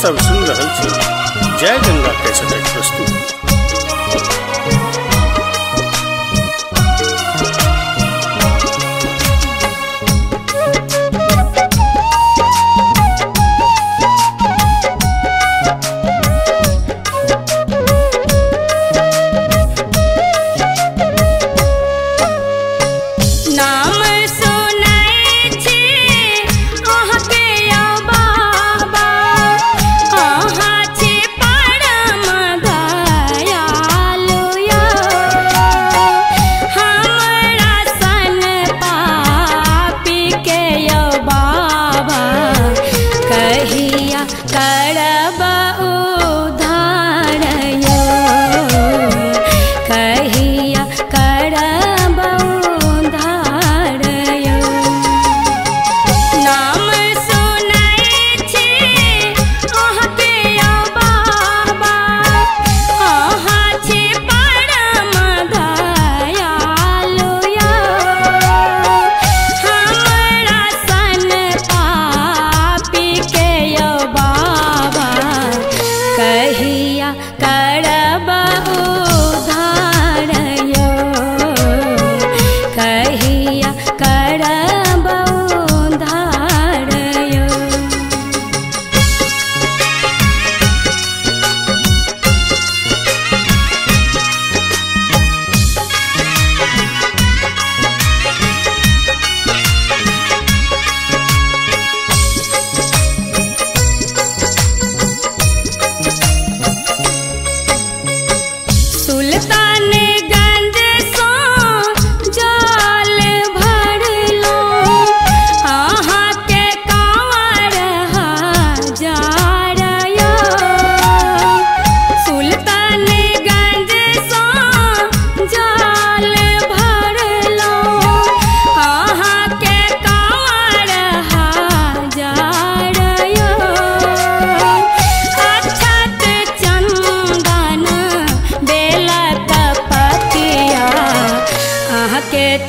सब सुन रहल छी जय गंगा कैसेट प्रस्तुत।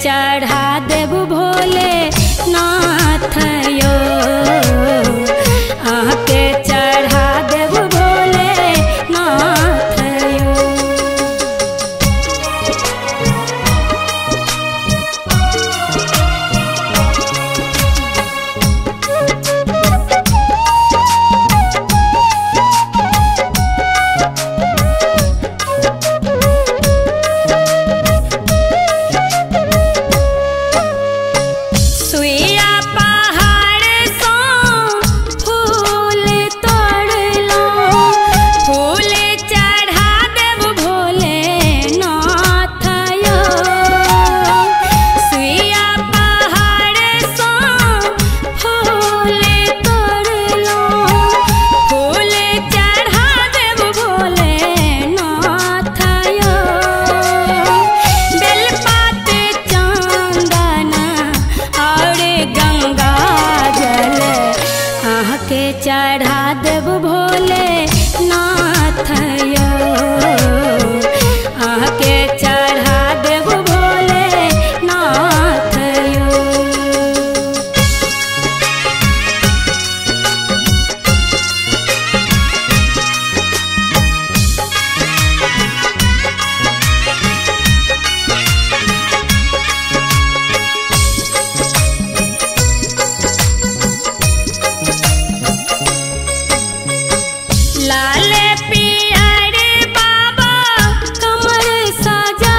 चढ़ा देव भोले नाथ यो आके चढ़ा देव भोले नाथ यो। चढ़ा देव भोले नाथ यो आके चढ़ा देव भोले नाथ यो। लाले पियर बाबा कमर सजा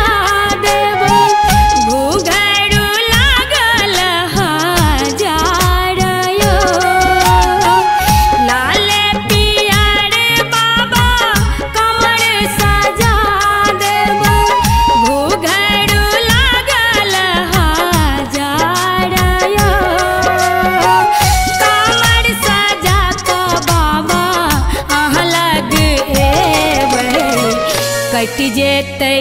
देव घुघरू लागल हजार यो। लाले पियर बाबा कमर सजा देव घुघरू लागल हजार यो। कमर सजा तो बाबा कट जेतै